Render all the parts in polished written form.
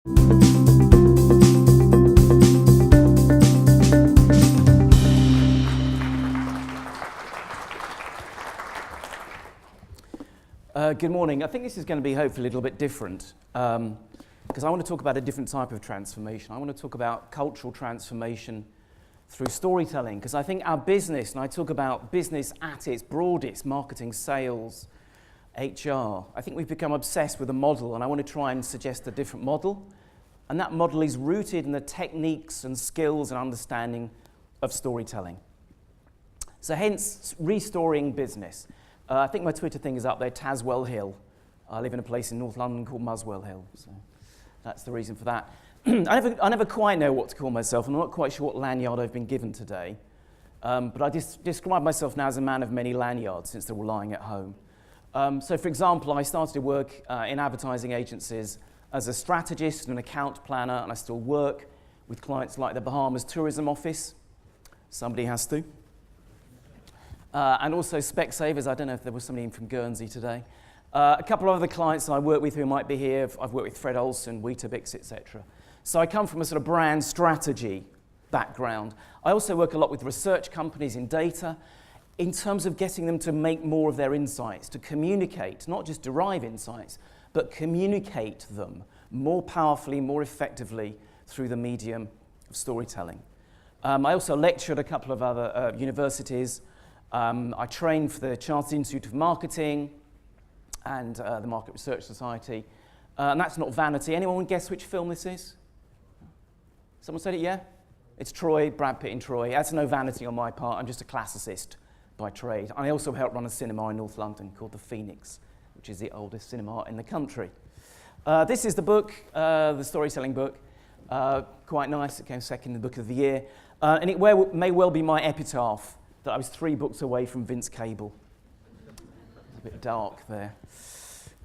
Good morning. I think this is going to be hopefully a little bit different because I want to talk about a different type of transformation. I want to talk about cultural transformation through storytelling, because I think our business, and I talk about business at its broadest, marketing, sales, HR, I think we've become obsessed with a model, and I want to try and suggest a different model. And that model is rooted in the techniques and skills and understanding of storytelling. So hence, restoring business. I think my Twitter thing is up there, Tasgal Hill. I live in a place in North London called Muswell Hill, so that's the reason for that. I never quite know what to call myself, and I'm not quite sure what lanyard I've been given today. But I describe myself now as a man of many lanyards, since they're all lying at home. So for example, I started to work in advertising agencies as a strategist and an account planner, and I still work with clients like the Bahamas Tourism Office. Somebody has to. And also Specsavers. I don't know if there was somebody in from Guernsey today. A couple of other clients that I work with who might be here. I've worked with Fred Olsen, Weetabix, etc. So I come from a sort of brand strategy background. I also work a lot with research companies in data in terms of getting them to make more of their insights, to communicate, not just derive insights, but communicate them more powerfully, more effectively through the medium of storytelling. I also lectured at a couple of other universities. I trained for the Chartered Institute of Marketing and the Market Research Society. And that's not vanity. Anyone guess which film this is? Someone said it, yeah? It's Troy, Brad Pitt in Troy. That's no vanity on my part. I'm just a classicist by trade. I also help run a cinema in North London called The Phoenix, which is the oldest cinema in the country. This is the book, the storytelling book. Quite nice. It came second in the book of the year. And it may well be my epitaph that I was 3 books away from Vince Cable. It's a bit dark there.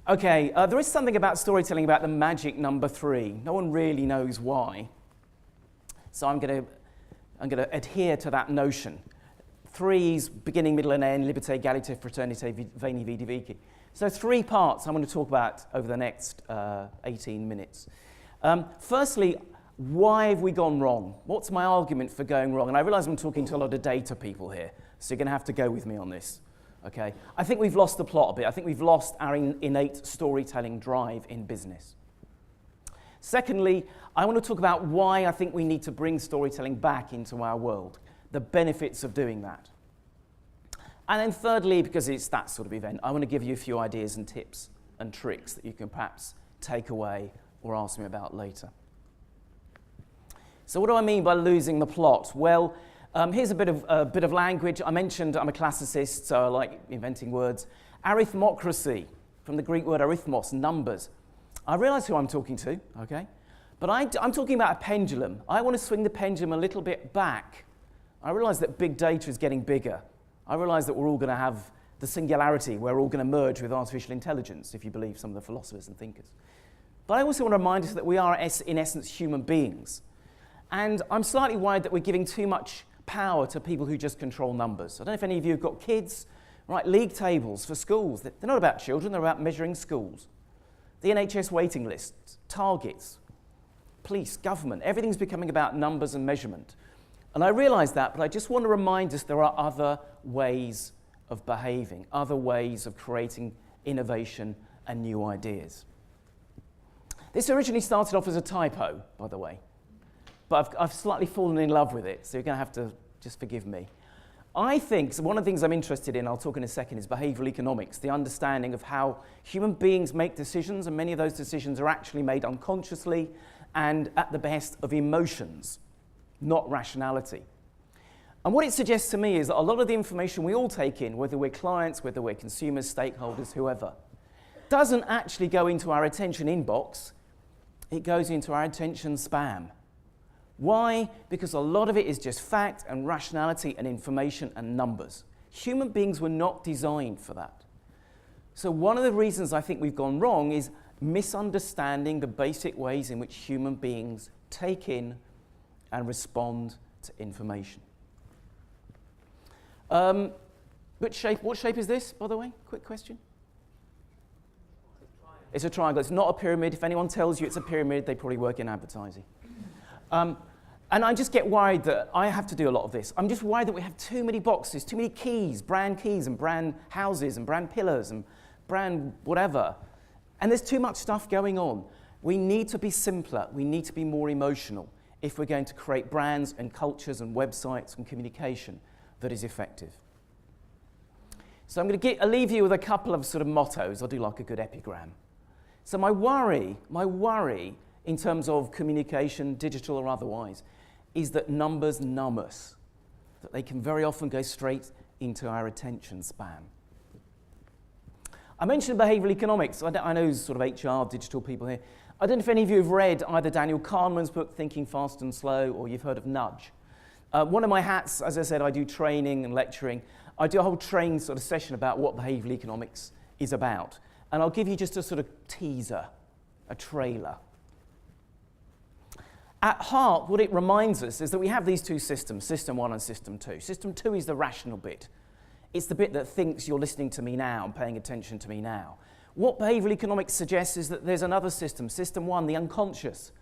Okay, there is something about storytelling about the magic number 3. No one really knows why. So I'm going to adhere to that notion. 3's beginning, middle, and end, liberté, égalité, fraternité, veni, vidi, vici. So 3 parts I want to talk about over the next 18 minutes. Firstly, why have we gone wrong? What's my argument for going wrong? And I realize I'm talking to a lot of data people here, so you're going to have to go with me on this. Okay? I think we've lost the plot a bit. I think we've lost our innate storytelling drive in business. Secondly, I want to talk about why I think we need to bring storytelling back into our world, the benefits of doing that. And then thirdly, because it's that sort of event, I want to give you a few ideas and tips and tricks that you can perhaps take away or ask me about later. So what do I mean by losing the plot? Well, here's a bit of language. I mentioned I'm a classicist, so I like inventing words. Arithmocracy, from the Greek word arithmos, numbers. I realize who I'm talking to, okay? But I'm talking about a pendulum. I want to swing the pendulum a little bit back. I realize that big data is getting bigger. I realize that we're all going to have the singularity, where we're all going to merge with artificial intelligence, if you believe some of the philosophers and thinkers. But I also want to remind us that we are, in essence, human beings. And I'm slightly worried that we're giving too much power to people who just control numbers. I don't know if any of you have got kids, right? League tables for schools. They're not about children, they're about measuring schools. The NHS waiting lists, targets, police, government, everything's becoming about numbers and measurement. And I realise that, but I just want to remind us there are other ways of behaving, other ways of creating innovation and new ideas. This originally started off as a typo, by the way, but I've slightly fallen in love with it, so you're going to have to just forgive me. I think, so one of the things I'm interested in, I'll talk in a second, is behavioural economics, the understanding of how human beings make decisions, and many of those decisions are actually made unconsciously and at the behest of emotions, not rationality. And what it suggests to me is that a lot of the information we all take in, whether we're clients, whether we're consumers, stakeholders, whoever, doesn't actually go into our attention inbox, it goes into our attention spam. Why? Because a lot of it is just fact and rationality and information and numbers. Human beings were not designed for that. So one of the reasons I think we've gone wrong is misunderstanding the basic ways in which human beings take in and respond to information. What shape is this, by the way? Quick question. It's a triangle. It's not a pyramid. If anyone tells you it's a pyramid, they probably work in advertising. And I just get worried that I have to do a lot of this. I'm just worried that we have too many boxes, too many keys and brand houses and brand pillars and brand whatever. And there's too much stuff going on. We need to be simpler. We need to be more emotional if we're going to create brands and cultures and websites and communication that is effective. So I'm going to leave you with a couple of sort of mottos. I'll do like a good epigram. So my worry in terms of communication, digital or otherwise, is that numbers numb us, that they can very often go straight into our attention span. I mentioned behavioral economics. I know sort of HR, digital people here. I don't know if any of you have read either Daniel Kahneman's book, Thinking Fast and Slow, or you've heard of Nudge. One of my hats, as I said, I do training and lecturing. I do a whole training sort of session about what behavioral economics is about. And I'll give you just a sort of teaser, a trailer. At heart, what it reminds us is that we have these two systems, System 1 and System 2. System 2 is the rational bit. It's the bit that thinks you're listening to me now and paying attention to me now. What behavioral economics suggests is that there's another system, System 1, the unconscious.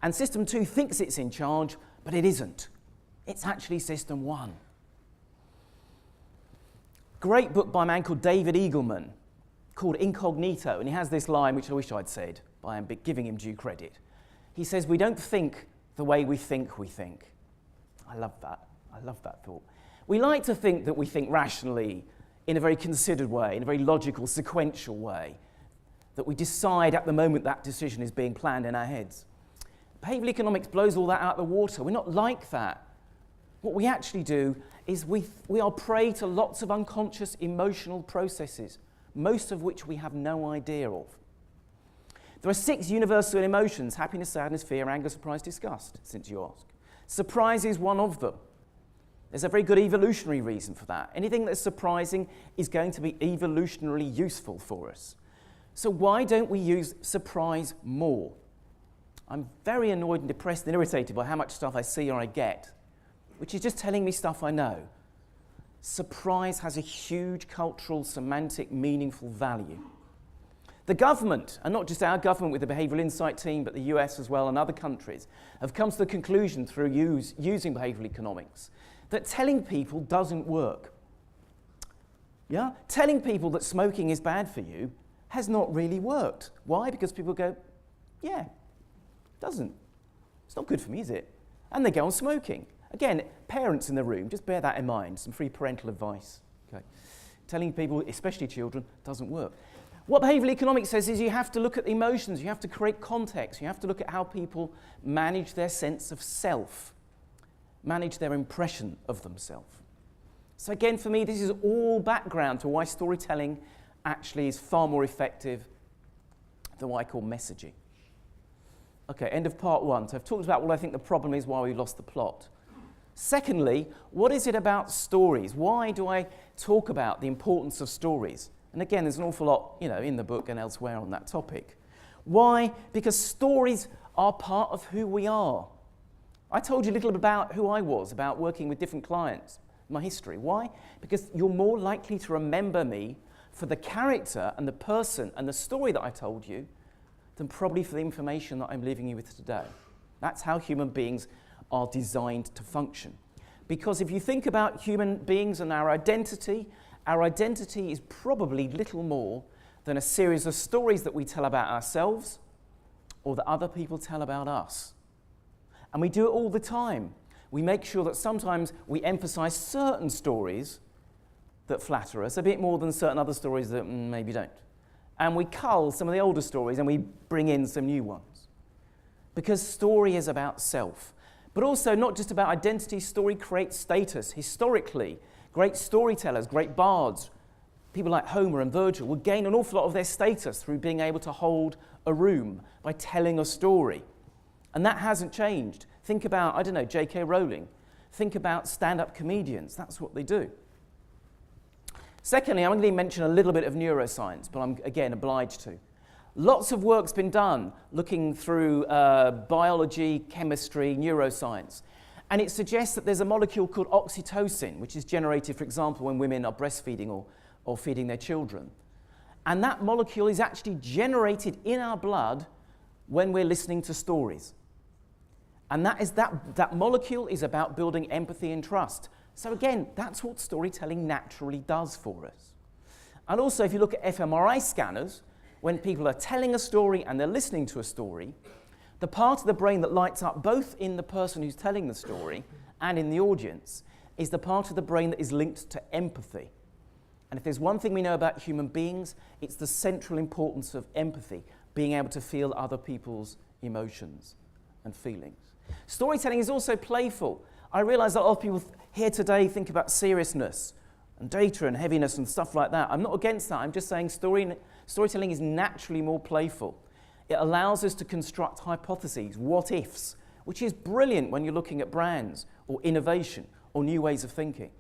And System 2 thinks it's in charge, but it isn't. It's actually System 1. Great book by a man called David Eagleman called Incognito, and he has this line, which I wish I'd said, but I'm giving him due credit. He says, we don't think the way we think we think. I love that. I love that thought. We like to think that we think rationally in a very considered way, in a very logical, sequential way, that we decide at the moment that decision is being planned in our heads. Behavioral economics blows all that out of the water. We're not like that. What we actually do is we are prey to lots of unconscious emotional processes, most of which we have no idea of. There are 6 universal emotions: happiness, sadness, fear, anger, surprise, disgust, since you ask. Surprise is one of them. There's a very good evolutionary reason for that. Anything that's surprising is going to be evolutionarily useful for us. So why don't we use surprise more? I'm very annoyed and depressed and irritated by how much stuff I see or I get, which is just telling me stuff I know. Surprise has a huge cultural, semantic, meaningful value. The government, and not just our government with the Behavioural Insight team, but the US as well and other countries, have come to the conclusion through using behavioural economics that telling people doesn't work. Yeah? Telling people that smoking is bad for you has not really worked. Why? Because people go, yeah, it doesn't. It's not good for me, is it? And they go on smoking. Again, parents in the room, just bear that in mind, some free parental advice. Okay? Telling people, especially children, doesn't work. What behavioural economics says is you have to look at the emotions, you have to create context, you have to look at how people manage their sense of self, manage their impression of themselves. So again, for me, this is all background to why storytelling actually is far more effective than what I call messaging. Okay, end of part 1. So I've talked about what I think the problem is, why we lost the plot. Secondly, what is it about stories? Why do I talk about the importance of stories? And again, there's an awful lot, in the book and elsewhere on that topic. Why? Because stories are part of who we are. I told you a little bit about who I was, about working with different clients, my history. Why? Because you're more likely to remember me for the character and the person and the story that I told you than probably for the information that I'm leaving you with today. That's how human beings are designed to function. Because if you think about human beings and our identity is probably little more than a series of stories that we tell about ourselves or that other people tell about us. And we do it all the time. We make sure that sometimes we emphasize certain stories that flatter us a bit more than certain other stories that maybe don't. And we cull some of the older stories and we bring in some new ones. Because story is about self. But also not just about identity, story creates status. Historically, great storytellers, great bards, people like Homer and Virgil would gain an awful lot of their status through being able to hold a room by telling a story. And that hasn't changed. Think about, J.K. Rowling. Think about stand-up comedians. That's what they do. Secondly, I'm going to mention a little bit of neuroscience, but I'm, again, obliged to. Lots of work's been done looking through biology, chemistry, neuroscience. And it suggests that there's a molecule called oxytocin, which is generated, for example, when women are breastfeeding or feeding their children. And that molecule is actually generated in our blood when we're listening to stories. And that molecule is about building empathy and trust. So again, that's what storytelling naturally does for us. And also, if you look at fMRI scanners, when people are telling a story and they're listening to a story, the part of the brain that lights up both in the person who's telling the story and in the audience is the part of the brain that is linked to empathy. And if there's one thing we know about human beings, it's the central importance of empathy, being able to feel other people's emotions and feelings. Storytelling is also playful. I realize that a lot of people here today think about seriousness and data and heaviness and stuff like that. I'm not against that. I'm just saying storytelling is naturally more playful. It allows us to construct hypotheses, what ifs, which is brilliant when you're looking at brands or innovation or new ways of thinking.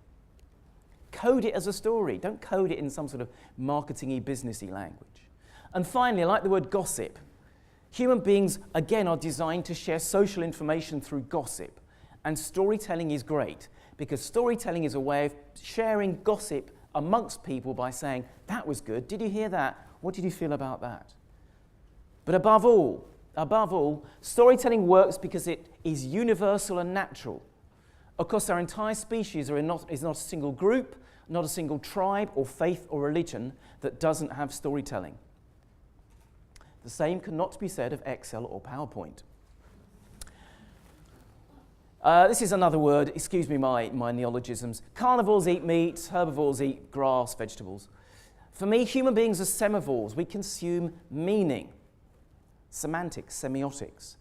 Code it as a story. Don't code it in some sort of marketing-y, business-y language. And finally, I like the word gossip. Human beings, again, are designed to share social information through gossip. And storytelling is great, because storytelling is a way of sharing gossip amongst people by saying, that was good, did you hear that? What did you feel about that? But above all, storytelling works because it is universal and natural. Of course, our entire species is not a single group, not a single tribe or faith or religion that doesn't have storytelling. The same cannot be said of Excel or PowerPoint. This is another word, excuse me my neologisms. Carnivores eat meat, herbivores eat grass, vegetables. For me, human beings are semivores. We consume meaning, semantics, semiotics.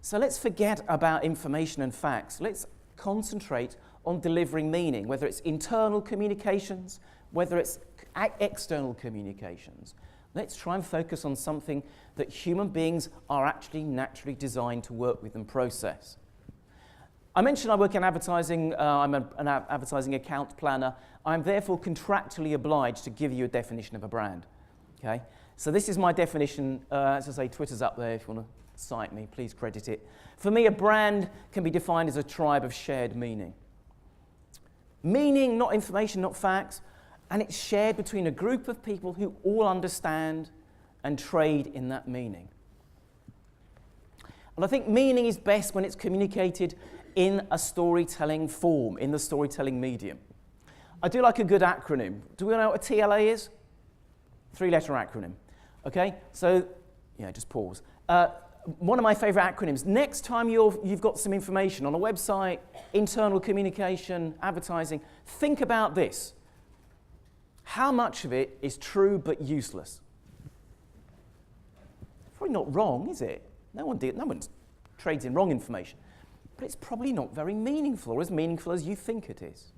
So let's forget about information and facts. Let's concentrate on delivering meaning, whether it's internal communications, whether it's external communications. Let's try and focus on something that human beings are actually naturally designed to work with and process. I mentioned I work in advertising. I'm an advertising account planner. I'm therefore contractually obliged to give you a definition of a brand. Okay? So this is my definition. As I say, Twitter's up there. If you want to cite me, please credit it. For me, a brand can be defined as a tribe of shared meaning. Meaning, not information, not facts, and it's shared between a group of people who all understand and trade in that meaning. And I think meaning is best when it's communicated in a storytelling form, in the storytelling medium. I do like a good acronym. Do we know what a TLA is? 3-letter acronym. Okay, so, yeah, just pause. One of my favorite acronyms. Next time you've got some information on a website, internal communication, advertising, think about this. How much of it is true but useless? Probably not wrong, is it? No one trades in wrong information. But it's probably not very meaningful, or as meaningful as you think it is.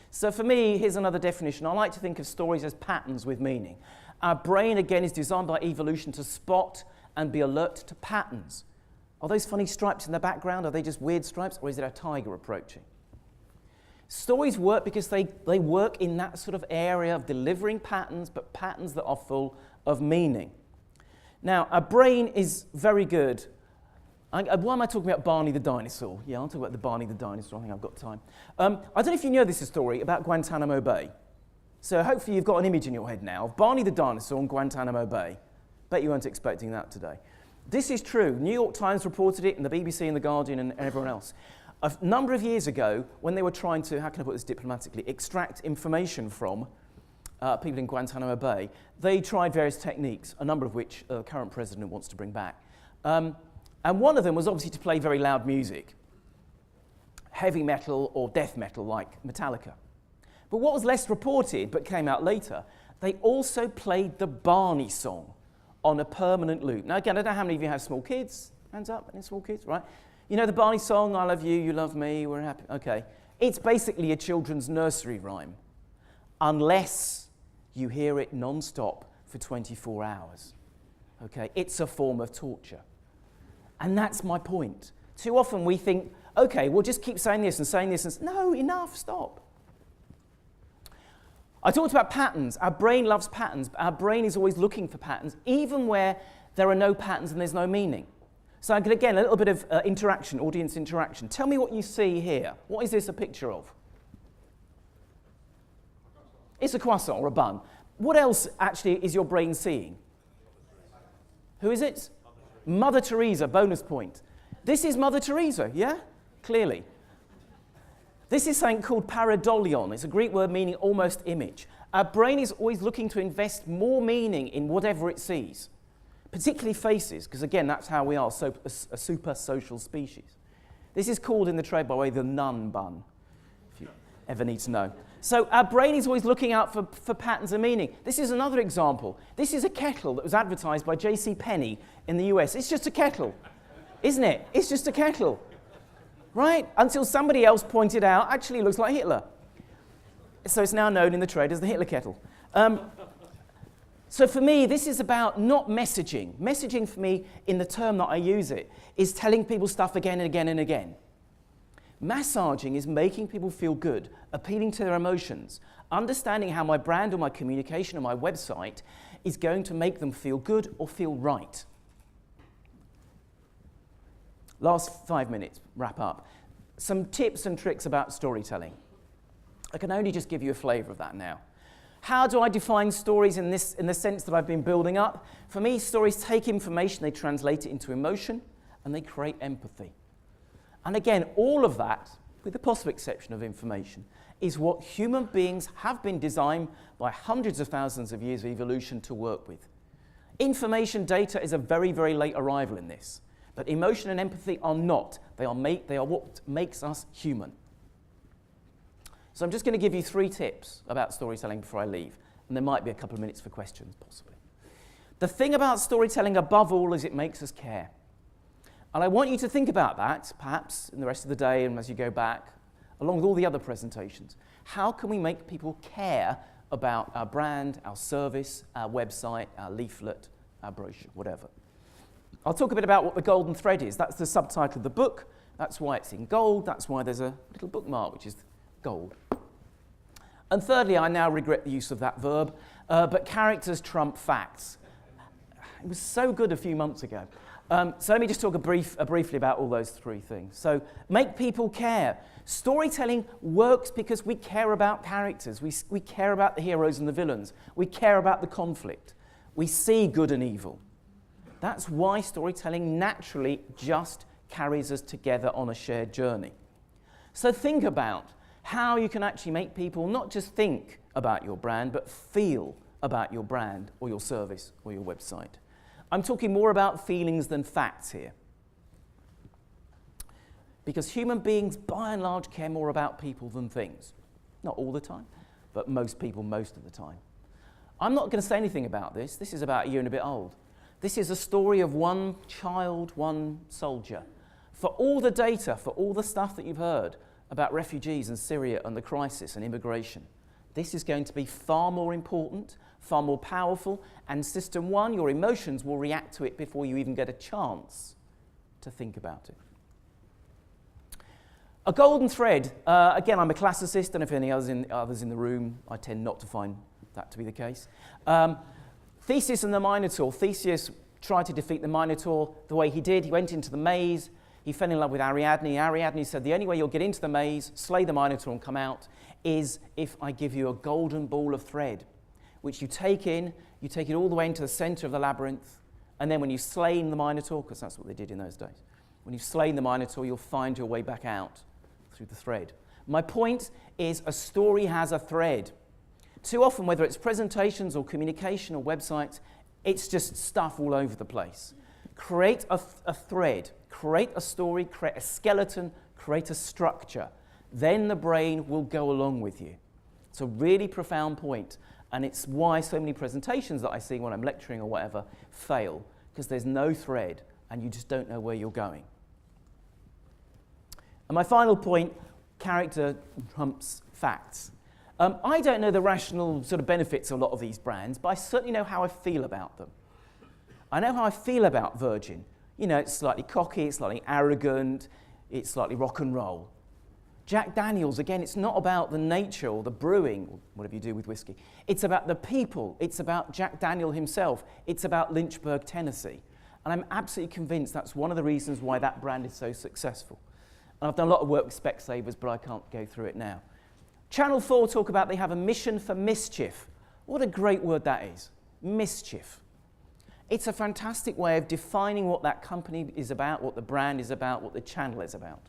So for me, here's another definition. I like to think of stories as patterns with meaning. Our brain, again, is designed by evolution to spot and be alert to patterns. Are those funny stripes in the background? Are they just weird stripes, or is it a tiger approaching? Stories work because they work in that sort of area of delivering patterns, but patterns that are full of meaning. Now, our brain is very good. Why am I talking about Barney the Dinosaur? Yeah, I'll talk about the Barney the Dinosaur. I think I've got time. I don't know if you know this story about Guantanamo Bay. So hopefully you've got an image in your head now of Barney the Dinosaur in Guantanamo Bay. Bet you weren't expecting that today. This is true. New York Times reported it, and the BBC and the Guardian and everyone else. A number of years ago, when they were trying to, how can I put this diplomatically, extract information from people in Guantanamo Bay, they tried various techniques, a number of which the current president wants to bring back. And one of them was obviously to play very loud music, heavy metal or death metal like Metallica. But what was less reported, but came out later, they also played the Barney song on a permanent loop. Now again, I don't know how many of you have small kids. Hands up, any small kids, right? You know the Barney song, I love you, you love me, we're happy. Okay. It's basically a children's nursery rhyme, unless you hear it non-stop for 24 hours. Okay, it's a form of torture. And that's my point. Too often we think, okay, we'll just keep saying this and saying this. And no, enough, stop. I talked about patterns. Our brain loves patterns. Our brain is always looking for patterns, even where there are no patterns and there's no meaning. So again, a little bit of interaction, audience interaction. Tell me what you see here. What is this a picture of? It's a croissant or a bun. What else actually is your brain seeing? Who is it? Mother Teresa, bonus point. This is Mother Teresa, yeah? Clearly. This is something called pareidolia. It's a Greek word meaning almost image. Our brain is always looking to invest more meaning in whatever it sees, particularly faces, because again, that's how we are, a super social species. This is called in the trade, by the way, the nun bun, if you ever need to know. So our brain is always looking out for patterns of meaning. This is another example. This is a kettle that was advertised by J.C. Penney in the US. It's just a kettle, isn't it? It's just a kettle, right? Until somebody else pointed out, actually it looks like Hitler. So it's now known in the trade as the Hitler kettle. So for me, this is about not messaging. Messaging for me, in the term that I use it, is telling people stuff again and again and again. Massaging is making people feel good, appealing to their emotions, understanding how my brand or my communication or my website is going to make them feel good or feel right. Last 5 minutes, wrap up. Some tips and tricks about storytelling. I can only just give you a flavour of that now. How do I define stories in the sense that I've been building up? For me, stories take information, they translate it into emotion, and they create empathy. And again, all of that, with the possible exception of information, is what human beings have been designed by hundreds of thousands of years of evolution to work with. Information data is a very, very late arrival in this, but emotion and empathy are not. They are what makes us human. So I'm just going to give you 3 tips about storytelling before I leave, and there might be a couple of minutes for questions, possibly. The thing about storytelling above all is it makes us care. And I want you to think about that, perhaps, in the rest of the day and as you go back, along with all the other presentations. How can we make people care about our brand, our service, our website, our leaflet, our brochure, whatever? I'll talk a bit about what the golden thread is. That's the subtitle of the book. That's why it's in gold. That's why there's a little bookmark, which is gold. And thirdly, I now regret the use of that verb, but characters trump facts. It was so good a few months ago. So let me just talk briefly about all those 3 things. So make people care. Storytelling works because we care about characters. We care about the heroes and the villains. We care about the conflict. We see good and evil. That's why storytelling naturally just carries us together on a shared journey. So think about how you can actually make people not just think about your brand, but feel about your brand or your service or your website. I'm talking more about feelings than facts here. Because human beings, by and large, care more about people than things. Not all the time, but most people most of the time. I'm not going to say anything about this. This is about a year and a bit old. This is a story of one child, one soldier. For all the data, for all the stuff that you've heard about refugees and Syria and the crisis and immigration, this is going to be far more important, far more powerful, and system 1, your emotions will react to it before you even get a chance to think about it. A golden thread, again, I'm a classicist, and if any others in the room, I tend not to find that to be the case. Theseus and the Minotaur. Theseus tried to defeat the Minotaur the way he did. He went into the maze. He fell in love with Ariadne. Ariadne said, the only way you'll get into the maze, slay the Minotaur and come out, is if I give you a golden ball of thread, which you take it all the way into the center of the labyrinth, and then when you've slain the Minotaur, because that's what they did in those days, when you've slain the Minotaur, you'll find your way back out through the thread. My point is a story has a thread. Too often, whether it's presentations or communication or websites, it's just stuff all over the place. Create a thread, create a story, create a skeleton, create a structure. Then the brain will go along with you. It's a really profound point, and it's why so many presentations that I see when I'm lecturing or whatever fail, because there's no thread and you just don't know where you're going. And my final point, character trumps facts. I don't know the rational sort of benefits of a lot of these brands, but I certainly know how I feel about them. I know how I feel about Virgin. You know, it's slightly cocky, it's slightly arrogant, it's slightly rock and roll. Jack Daniel's, again, it's not about the nature or the brewing, or whatever you do with whiskey. It's about the people. It's about Jack Daniel himself. It's about Lynchburg, Tennessee. And I'm absolutely convinced that's one of the reasons why that brand is so successful. And I've done a lot of work with Specsavers, but I can't go through it now. Channel 4 talk about they have a mission for mischief. What a great word that is. Mischief. It's a fantastic way of defining what that company is about, what the brand is about, what the channel is about.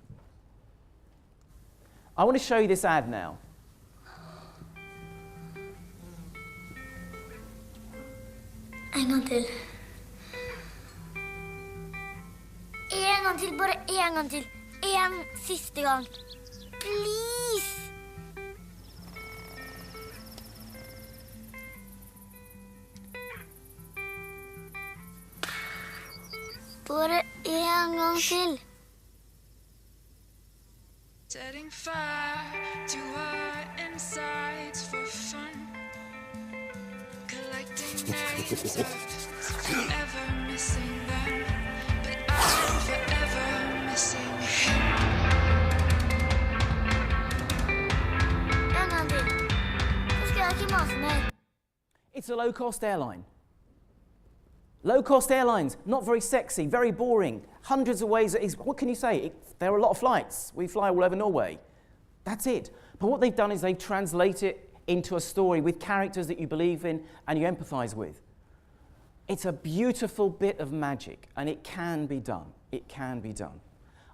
I want to show you this ad now. En gang til. En gang til, bare en gang til. En siste gang. Please! Bare en gang til. Setting fire to our insides for fun. Collecting names of forever missing them. But I'm forever missing him. En gang til. Så skal jeg ikke mase mer. It's a low-cost airline. Low-cost airlines, not very sexy, very boring. Hundreds of ways. What can you say? There are a lot of flights. We fly all over Norway. That's it. But what they've done is they've translated it into a story with characters that you believe in and you empathize with. It's a beautiful bit of magic, and it can be done. It can be done.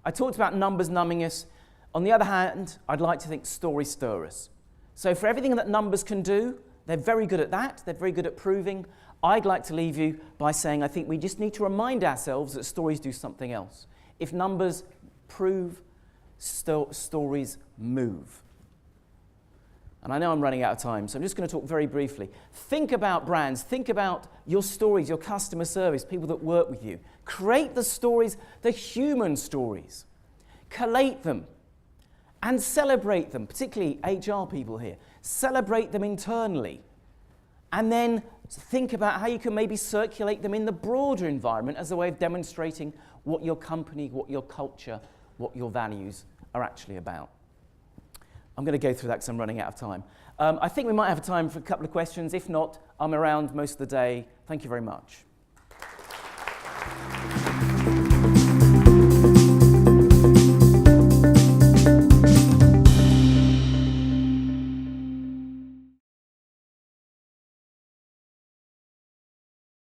I talked about numbers numbing us. On the other hand, I'd like to think stories stir us. So for everything that numbers can do, they're very good at that. They're very good at proving. I'd like to leave you by saying I think we just need to remind ourselves that stories do something else. If numbers prove, stories move. And I know I'm running out of time, so I'm just going to talk very briefly. Think about brands. Think about your stories, your customer service, people that work with you. Create the stories, the human stories. Collate them and celebrate them, particularly HR people here. Celebrate them internally. And then think about how you can maybe circulate them in the broader environment as a way of demonstrating what your company, what your culture, what your values are actually about. I'm going to go through that because I'm running out of time. I think we might have time for a couple of questions. If not, I'm around most of the day. Thank you very much.